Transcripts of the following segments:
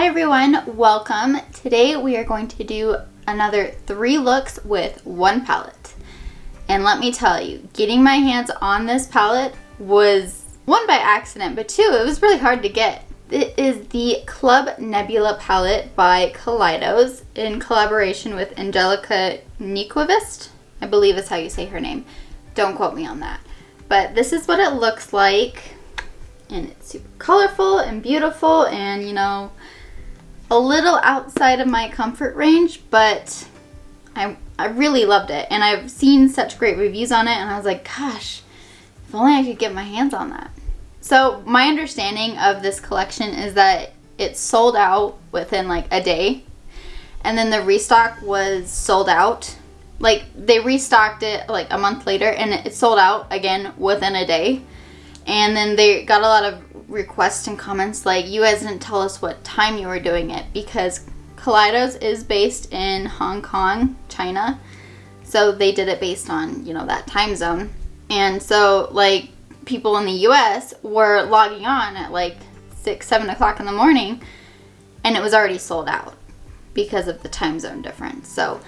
Hi everyone, welcome. Today we are going to do another 3 looks with 1 palette. And let me tell you, getting my hands on this palette was, 1, by accident, but 2, it was really hard to get. It is the Club Nebula palette by Kaleidos in collaboration with Angelica Nyqvist. I believe is how you say her name. Don't quote me on that. But this is what it looks like. And it's super colorful and beautiful and, you know, a little outside of my comfort range, but I really loved it. And I've seen such great reviews on it and I was like, gosh, if only I could get my hands on that. So my understanding of this collection is that it sold out within like a day. And then the restock was sold out. Like they restocked it like a month later and it sold out again within a day. And then they got a lot of requests and comments like, you guys didn't tell us what time you were doing it, because Kaleidos is based in Hong Kong, China. So they did it based on, you know, that time zone. And so like people in the US were logging on at like 6, 7 o'clock in the morning and it was already sold out because of the time zone difference. So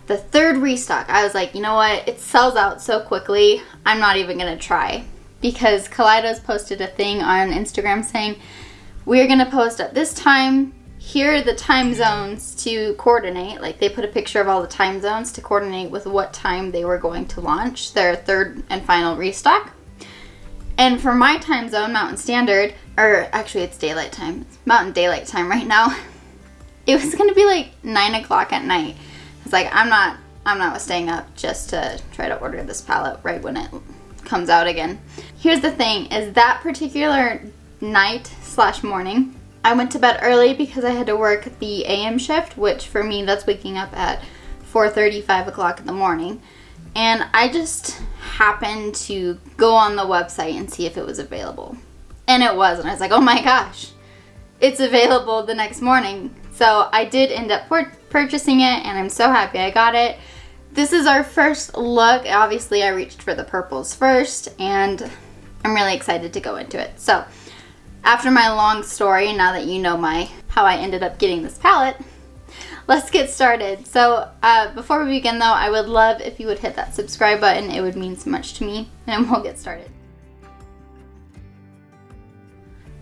the 3rd restock, I was like, you know what? It sells out so quickly, I'm not even gonna try. Because Kaleidos posted a thing on Instagram saying, we're going to post at this time, here are the time zones to coordinate. Like they put a picture of all the time zones to coordinate with what time they were going to launch their 3rd and final restock. And for my time zone, Mountain Standard, or actually it's daylight time, it's Mountain Daylight Time right now, it was going to be like 9 o'clock at night. I was like, I'm not staying up just to try to order this palette right when it comes out again. Here's the thing, is that particular night / morning, I went to bed early because I had to work the AM shift, which for me that's waking up at 4:30, 5 o'clock in the morning. And I just happened to go on the website and see if it was available. And it was, and I was like, oh my gosh, it's available the next morning. So I did end up purchasing it and I'm so happy I got it. This is our first look. Obviously, I reached for the purples first, and I'm really excited to go into it. So, after my long story, now that you know how I ended up getting this palette, let's get started. So, before we begin though, I would love if you would hit that subscribe button. It would mean so much to me, and we'll get started.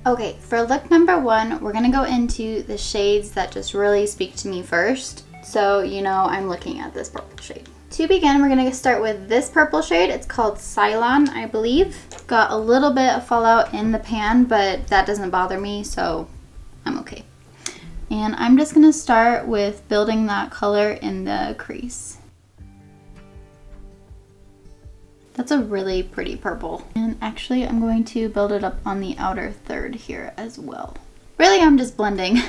Okay, for look number 1, we're gonna go into the shades that just really speak to me first. So, you know, I'm looking at this purple shade. To begin, we're going to start with this purple shade. It's called Cylon, I believe. Got a little bit of fallout in the pan, but that doesn't bother me, so I'm okay. And I'm just going to start with building that color in the crease. That's a really pretty purple. And actually, I'm going to build it up on the outer third here as well. Really, I'm just blending.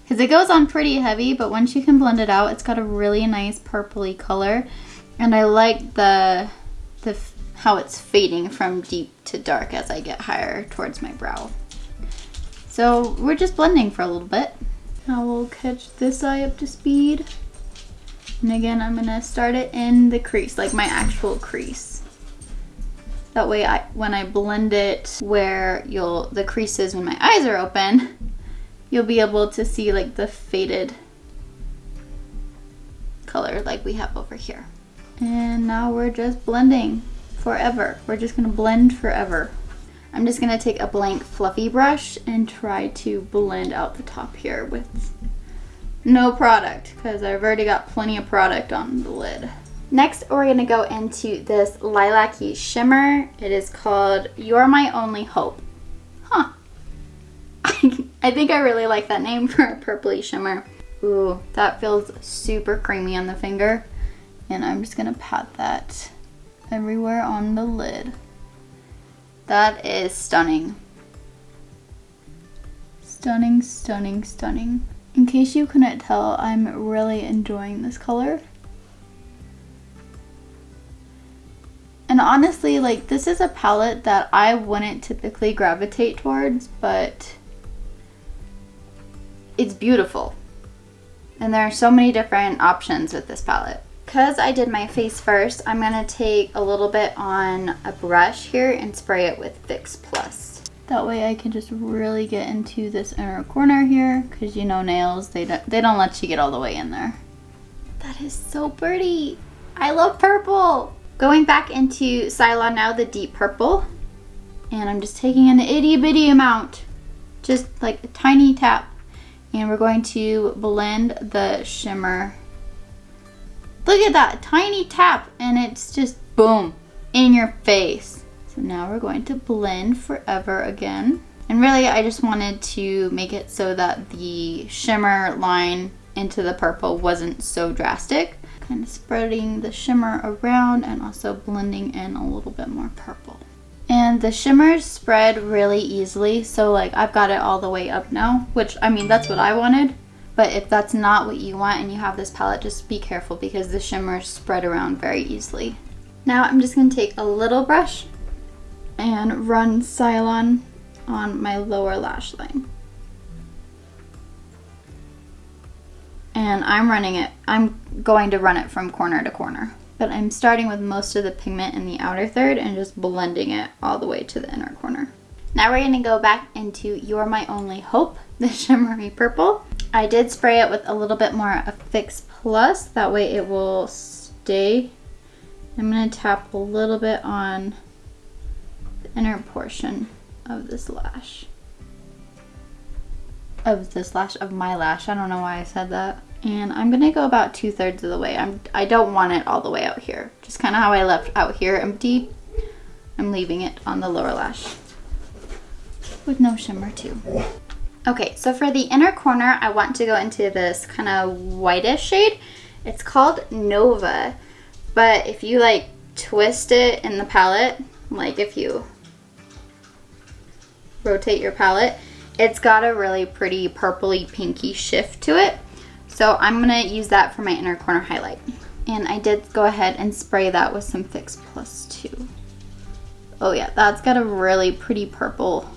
Because it goes on pretty heavy, but once you can blend it out, it's got a really nice purpley color. And I like how it's fading from deep to dark as I get higher towards my brow. So we're just blending for a little bit. Now we'll catch this eye up to speed. And again, I'm gonna start it in the crease, like my actual crease. That way when I blend it where the crease is when my eyes are open, you'll be able to see like the faded color like we have over here. And now we're just blending forever. We're just gonna blend forever. I'm just gonna take a blank fluffy brush and try to blend out the top here with no product, because I've already got plenty of product on the lid. Next, we're gonna go into this lilac-y shimmer. It is called You're My Only Hope. Huh. I think I really like that name for a purpley shimmer. Ooh, that feels super creamy on the finger. And I'm just gonna pat that everywhere on the lid. That is stunning. Stunning, stunning, stunning. In case you couldn't tell, I'm really enjoying this color. And honestly, like, this is a palette that I wouldn't typically gravitate towards, but it's beautiful. And there are so many different options with this palette. Because I did my face first, I'm going to take a little bit on a brush here and spray it with Fix Plus. That way I can just really get into this inner corner here, because you know nails, they don't let you get all the way in there. That is so pretty. I love purple. Going back into Cylon now, the deep purple. And I'm just taking an itty bitty amount, just like a tiny tap. And we're going to blend the shimmer. Look at that, tiny tap, and it's just boom, in your face. So now we're going to blend forever again. And really, I just wanted to make it so that the shimmer line into the purple wasn't so drastic. Kind of spreading the shimmer around and also blending in a little bit more purple. And the shimmers spread really easily, so like I've got it all the way up now, which I mean, that's what I wanted. But if that's not what you want and you have this palette, just be careful because the shimmers spread around very easily. Now I'm just going to take a little brush and run Cylon on my lower lash line. And I'm going to run it from corner to corner. But I'm starting with most of the pigment in the outer third and just blending it all the way to the inner corner. Now we're going to go back into You're My Only Hope, the shimmery purple. I did spray it with a little bit more of Fix Plus, that way it will stay. I'm going to tap a little bit on the inner portion of this lash. Of my lash. I don't know why I said that. And I'm going to go about 2/3 of the way. I don't want it all the way out here. Just kind of how I left out here empty. I'm leaving it on the lower lash. With no shimmer too. Okay, so for the inner corner, I want to go into this kind of whitish shade. It's called Nova, but if you like twist it in the palette, like if you rotate your palette, it's got a really pretty purpley pinky shift to it. So I'm gonna use that for my inner corner highlight. And I did go ahead and spray that with some Fix Plus too. Oh yeah, that's got a really pretty purple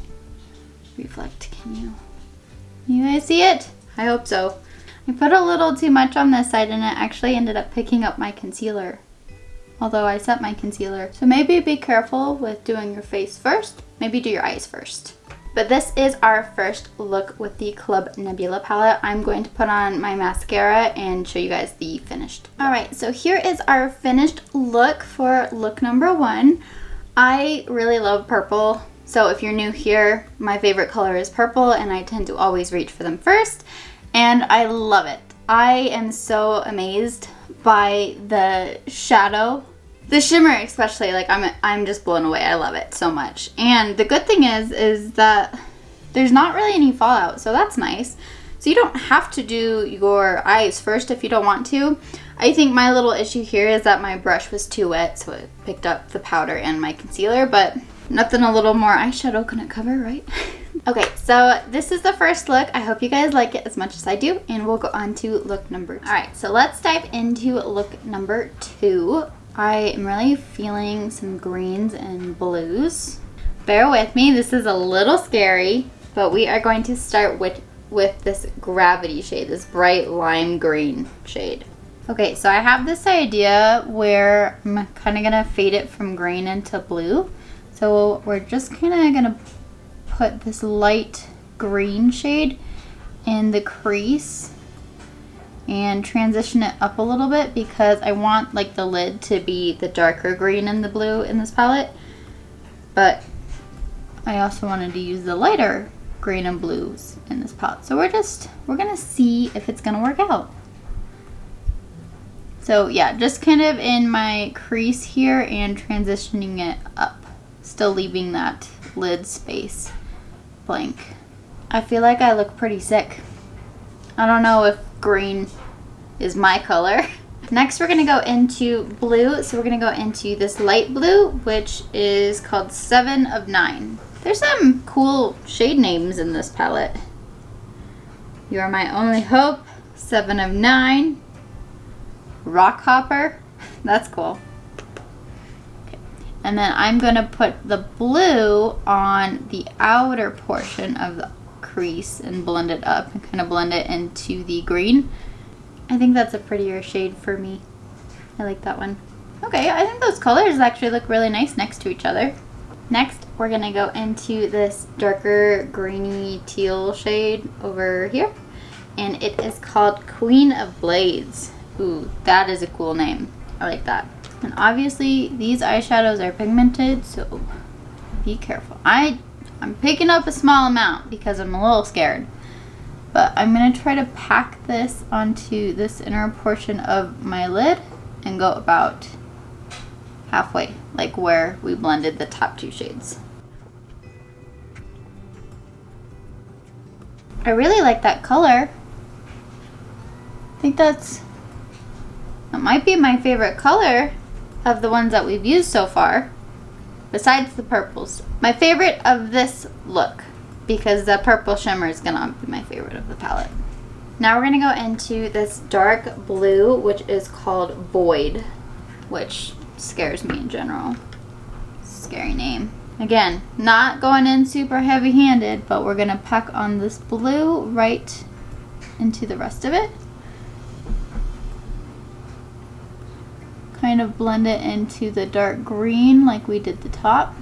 reflect. Can you guys see it? I hope so. I put a little too much on this side and it actually ended up picking up my concealer. Although I set my concealer. So maybe be careful with doing your face first. Maybe do your eyes first. But this is our first look with the Club Nebula palette. I'm going to put on my mascara and show you guys the finished. Alright, so here is our finished look for look number 1. I really love purple. So if you're new here, my favorite color is purple and I tend to always reach for them first. And I love it. I am so amazed by the shadow. The shimmer especially, like I'm just blown away. I love it so much. And the good thing is that there's not really any fallout, so that's nice. So you don't have to do your eyes first if you don't want to. I think my little issue here is that my brush was too wet, so it picked up the powder and my concealer, but nothing a little more eyeshadow couldn't cover, right? Okay, so this is the first look. I hope you guys like it as much as I do, and we'll go on to look number 2. All right, so let's dive into look number 2. I am really feeling some greens and blues. Bear with me, this is a little scary, but we are going to start with this Gravity shade, this bright lime green shade. Okay, so I have this idea where I'm kind of gonna fade it from green into blue. So we're just kind of gonna put this light green shade in the crease and transition it up a little bit because I want like the lid to be the darker green and the blue in this palette, but I also wanted to use the lighter green and blues in this palette. So we're gonna see if it's gonna work out. So yeah, just kind of in my crease here and transitioning it up, still leaving that lid space blank. I feel like I look pretty sick. I don't know if green is my color. Next we're gonna go into blue. So we're gonna go into this light blue, which is called 7 of 9. There's some cool shade names in this palette. You Are My Only Hope, 7 of 9, Rock Hopper, that's cool. Okay. And then I'm gonna put the blue on the outer portion of the crease and blend it up and kind of blend it into the green. I think that's a prettier shade for me. I like that one. Okay, I think those colors actually look really nice next to each other. Next, we're gonna go into this darker greeny teal shade over here. And it is called Queen of Blades. Ooh, that is a cool name. I like that. And obviously, these eyeshadows are pigmented, so be careful. I'm picking up a small amount because I'm a little scared. But I'm gonna try to pack this onto this inner portion of my lid and go about halfway, like where we blended the top two shades. I really like that color. I think that might be my favorite color of the ones that we've used so far, besides the purples. My favorite of this look, because the purple shimmer is gonna be my favorite of the palette. Now we're gonna go into this dark blue, which is called Void, which scares me in general. Scary name. Again, not going in super heavy-handed, but we're gonna pack on this blue right into the rest of it. Kind of blend it into the dark green like we did the top.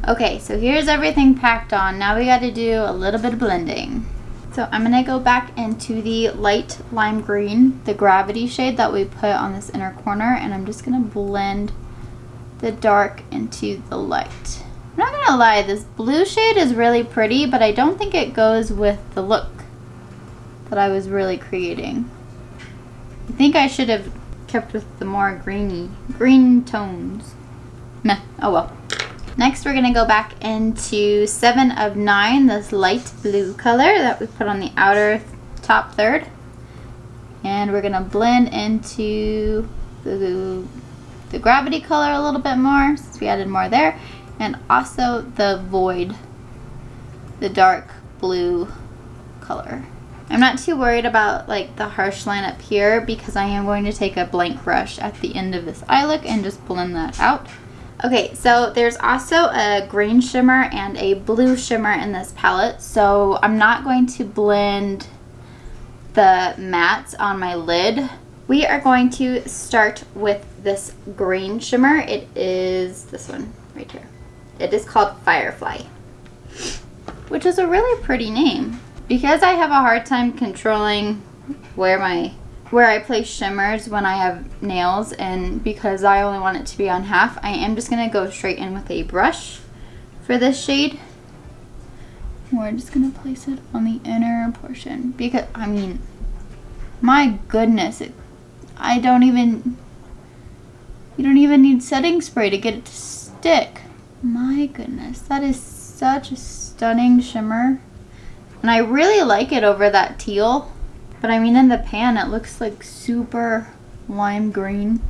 Okay, so here's everything packed on. Now we got to do a little bit of blending. So I'm gonna go back into the light lime green, the Gravity shade that we put on this inner corner, and I'm just gonna blend the dark into the light. I'm not gonna lie, this blue shade is really pretty, but I don't think it goes with the look that I was really creating. I think I should have kept with the more green tones. Meh, oh well. Next we're gonna go back into 7 of 9, this light blue color that we put on the outer top third. And we're gonna blend into the Gravity color a little bit more, since we added more there. And also the Void, the dark blue color. I'm not too worried about like the harsh line up here because I am going to take a blank brush at the end of this eye look and just blend that out. Okay, so there's also a green shimmer and a blue shimmer in this palette, so I'm not going to blend the mattes on my lid. We are going to start with this green shimmer. It is this one right here. It is called Firefly, which is a really pretty name. Because I have a hard time controlling where I place shimmers when I have nails, and because I only want it to be on half, I am just gonna go straight in with a brush for this shade. We're just gonna place it on the inner portion because, I mean, my goodness, you don't even need setting spray to get it to stick. My goodness, that is such a stunning shimmer. And I really like it over that teal. But I mean, in the pan, it looks like super lime green.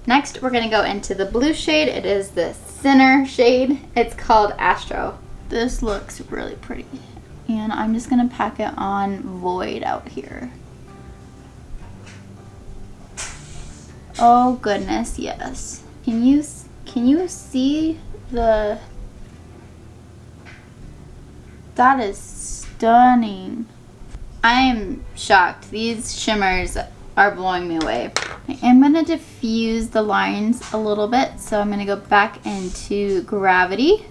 Next, we're gonna go into the blue shade. It is the center shade. It's called Astro. This looks really pretty. And I'm just gonna pack it on Void out here. Oh goodness, yes. Can you see the... That is stunning. I am shocked. These shimmers are blowing me away. I am going to diffuse the lines a little bit, so I'm going to go back into Gravity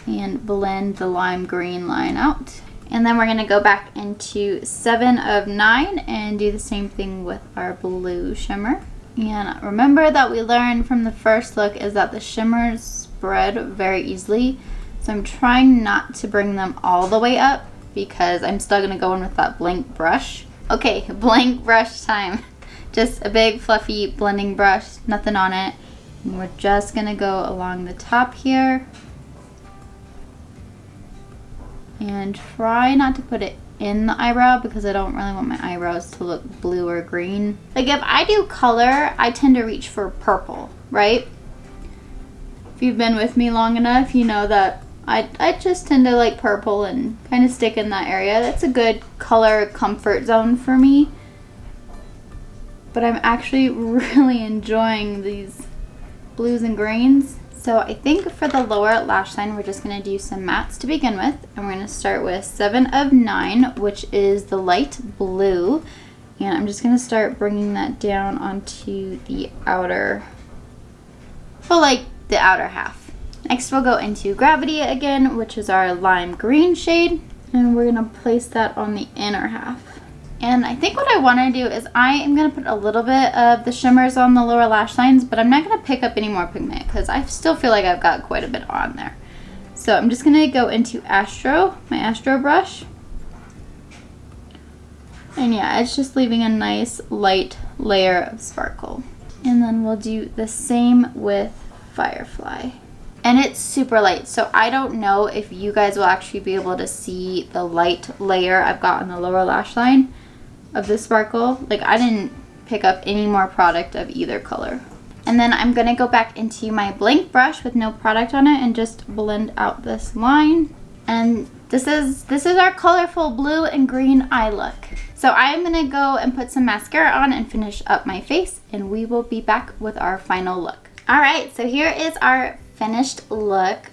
and blend the lime green line out. And then we're going to go back into 7 of 9 and do the same thing with our blue shimmer. And remember that we learned from the first look is that the shimmers spread very easily. So I'm trying not to bring them all the way up because I'm still gonna go in with that blank brush. Okay, blank brush time. Just a big fluffy blending brush, nothing on it. And we're just gonna go along the top here. And try not to put it in the eyebrow because I don't really want my eyebrows to look blue or green. Like if I do color, I tend to reach for purple, right? If you've been with me long enough, you know that I just tend to like purple and kind of stick in that area. That's a good color comfort zone for me. But I'm actually really enjoying these blues and greens. So I think for the lower lash line, we're just going to do some mattes to begin with. And we're going to start with 7 of 9, which is the light blue. And I'm just going to start bringing that down onto the outer, well, like the outer half. Next we'll go into Gravity again, which is our lime green shade. And we're gonna place that on the inner half. And I think what I wanna do is I am gonna put a little bit of the shimmers on the lower lash lines, but I'm not gonna pick up any more pigment because I still feel like I've got quite a bit on there. So I'm just gonna go into my Astro brush. And yeah, it's just leaving a nice light layer of sparkle. And then we'll do the same with Firefly. And it's super light, so I don't know if you guys will actually be able to see the light layer I've got on the lower lash line of this sparkle. Like, I didn't pick up any more product of either color. And then I'm gonna go back into my blank brush with no product on it and just blend out this line. And this is our colorful blue and green eye look. So I'm gonna go and put some mascara on and finish up my face, and we will be back with our final look. All right, so here is our finished look.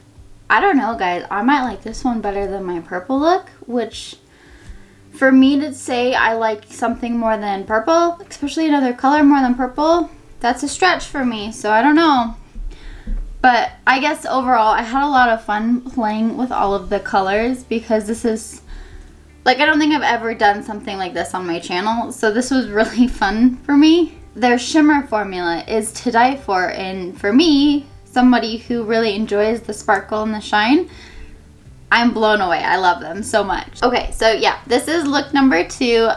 I don't know, guys, I might like this one better than my purple look, which for me to say I like something more than purple, especially another color more than purple, that's a stretch for me, so I don't know. But I guess overall I had a lot of fun playing with all of the colors because this is, like, I don't think I've ever done something like this on my channel, so this was really fun for me. Their shimmer formula is to die for, and for me, somebody who really enjoys the sparkle and the shine, I'm blown away. I love them so much. Okay, so yeah, this is look number 2.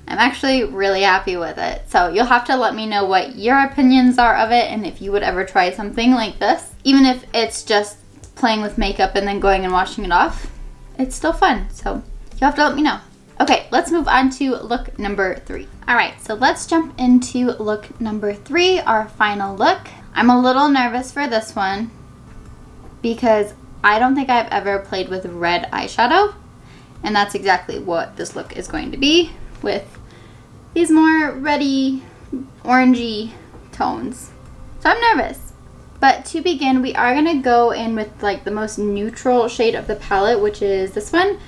I'm actually really happy with it. So you'll have to let me know what your opinions are of it and if you would ever try something like this. Even if it's just playing with makeup and then going and washing it off, it's still fun. So you'll have to let me know. Okay, let's move on to look number 3. All right, so let's jump into look number 3, our final look. I'm a little nervous for this one because I don't think I've ever played with red eyeshadow, and that's exactly what this look is going to be, with these more reddy, orangey tones. So I'm nervous. But to begin, we are gonna go in with like the most neutral shade of the palette, which is this one.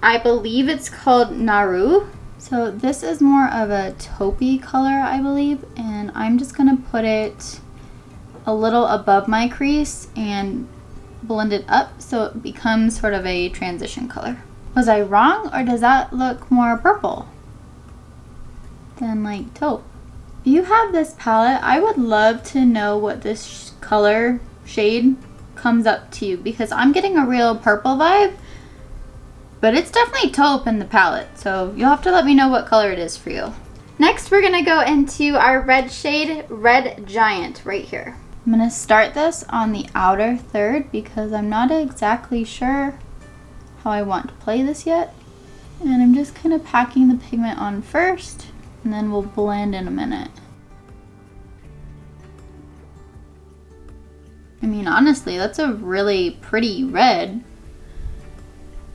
I believe it's called Naru. So this is more of a taupey color, I believe, and I'm just gonna put it a little above my crease and blend it up so it becomes sort of a transition color. Was I wrong, or does that look more purple than like taupe? If you have this palette, I would love to know what this color shade comes up to, because I'm getting a real purple vibe, but it's definitely taupe in the palette, so you'll have to let me know what color it is for you. Next, we're gonna go into our red shade, Red Giant, right here. I'm gonna start this on the outer third because I'm not exactly sure how I want to play this yet. And I'm just kind of packing the pigment on first, and then we'll blend in a minute. I mean, honestly, that's a really pretty red.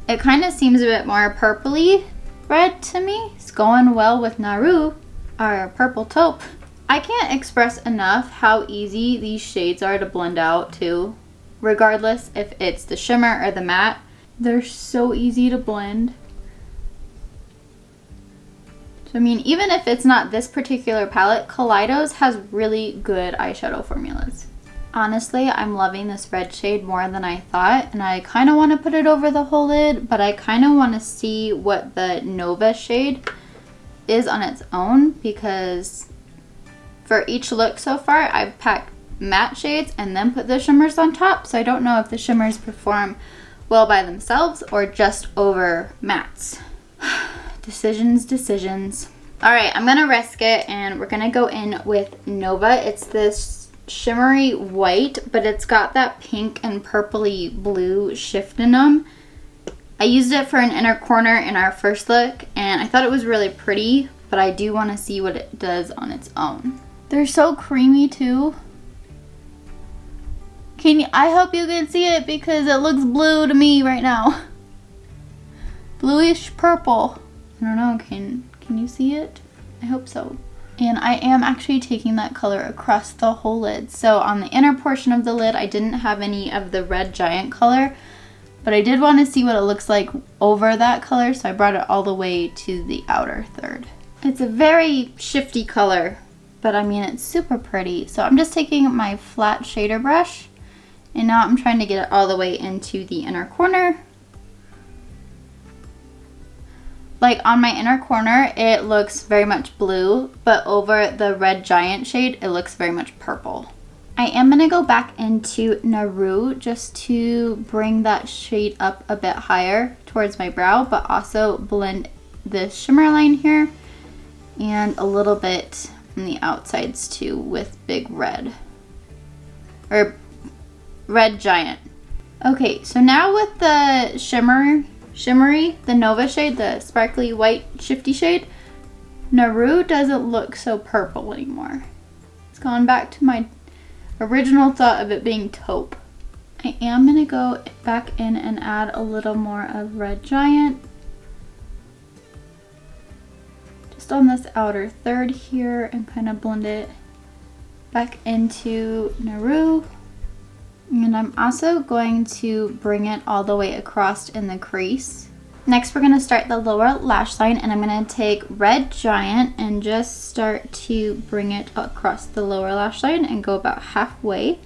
It kind of seems a bit more purpley red to me. It's going well with Naru, our purple taupe. I can't express enough how easy these shades are to blend out too. Regardless if it's the shimmer or the matte, they're so easy to blend. So I mean, even if it's not this particular palette, Kaleidos has really good eyeshadow formulas. Honestly, I'm loving this red shade more than I thought, and I kind of want to put it over the whole lid, but I kind of want to see what the Nova shade is on its own, because for each look so far, I've packed matte shades and then put the shimmers on top, so I don't know if the shimmers perform well by themselves or just over mattes. Decisions. All right, I'm gonna risk it, and we're gonna go in with Nova. It's this shimmery white, but it's got that pink and purpley blue shift in them. I used it for an inner corner in our first look, and I thought it was really pretty, but I do want to see what it does on its own. They're so creamy too. I hope you can see it because it looks blue to me right now. Bluish purple. I don't know, can you see it? I hope so. And I am actually taking that color across the whole lid. So on the inner portion of the lid, I didn't have any of the Red Giant color, but I did want to see what it looks like over that color, so I brought it all the way to the outer third. It's a very shifty color, but I mean, it's super pretty. So I'm just taking my flat shader brush And now I'm trying to get it all the way into the inner corner. Like on my inner corner, it looks very much blue, but over the Red Giant shade, it looks very much purple. I am gonna go back into Naru just to bring that shade up a bit higher towards my brow, but also blend this shimmer line here and a little bit from the outsides too with Big Red, or Red Giant. Okay, so now with the shimmery, the Nova shade, the sparkly white shifty shade, Naru doesn't look so purple anymore. It's gone back to my original thought of it being taupe. I am gonna go back in and add a little more of Red Giant. Just on this outer third here and kind of blend it back into Naru. And I'm also going to bring it all the way across in the crease. Next, we're going to start the lower lash line, and I'm going to take Red Giant and just start to bring it across the lower lash line and go about halfway.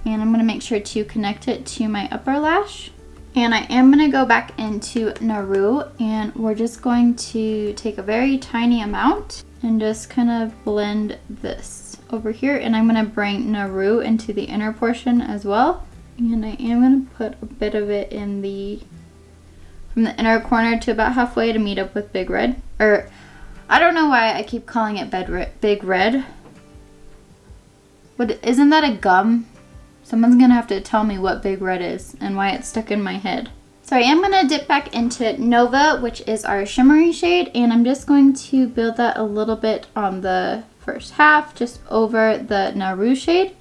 And I'm going to make sure to connect it to my upper lash. And I am going to go back into Naru, and we're just going to take a very tiny amount and just kind of blend this over here. And I'm going to bring Naru into the inner portion as well. And I am going to put a bit of it in from the inner corner to about halfway to meet up with Big Red. Or, I don't know why I keep calling it Big Red. But isn't that a gum? Someone's gonna have to tell me what Big Red is and why it's stuck in my head. So I am gonna dip back into Nova, which is our shimmery shade, and I'm just going to build that a little bit on the first half, just over the Naru shade.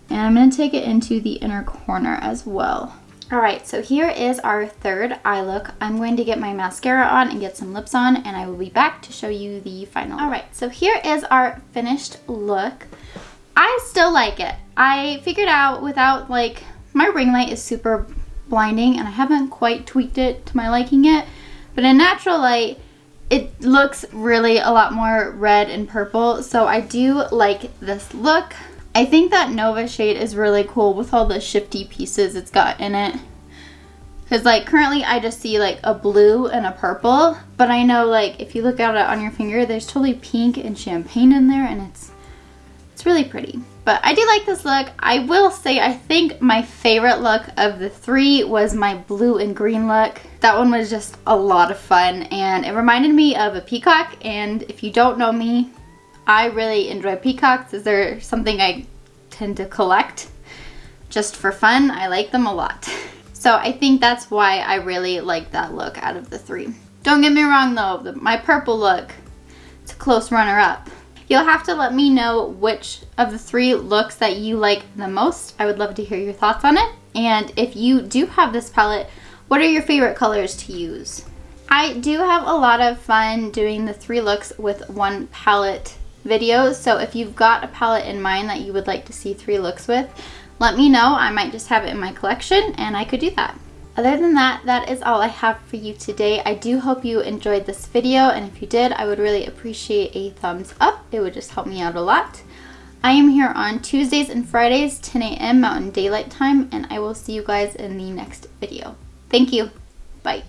And I'm gonna take it into the inner corner as well. Alright, so here is our third eye look. I'm going to get my mascara on and get some lips on, and I will be back to show you the final. Alright, so here is our finished look. I still like it. I figured out without, like, my ring light is super blinding and I haven't quite tweaked it to my liking yet, but in natural light, it looks really a lot more red and purple, so I do like this look. I think that Nova shade is really cool with all the shifty pieces it's got in it. Because, like, currently I just see, like, a blue and a purple. But I know, like, if you look at it on your finger, there's totally pink and champagne in there. And it's really pretty. But I do like this look. I will say I think my favorite look of the three was my blue and green look. That one was just a lot of fun. And it reminded me of a peacock. And if you don't know me, I really enjoy peacocks. Is there something I tend to collect just for fun? I like them a lot. So I think that's why I really like that look out of the three. Don't get me wrong though, my purple look, it's a close runner-up. You'll have to let me know which of the three looks that you like the most. I would love to hear your thoughts on it. And if you do have this palette, what are your favorite colors to use? I do have a lot of fun doing the three looks with one palette videos, so if you've got a palette in mind that you would like to see three looks with, let me know. I might just have it in my collection and I could do that. Other than that, that is all I have for you today. I do hope you enjoyed this video, and if you did, I would really appreciate a thumbs up. It would just help me out a lot. I am here on Tuesdays and Fridays, 10 a.m. Mountain Daylight Time, and I will see you guys in the next video. Thank you. Bye.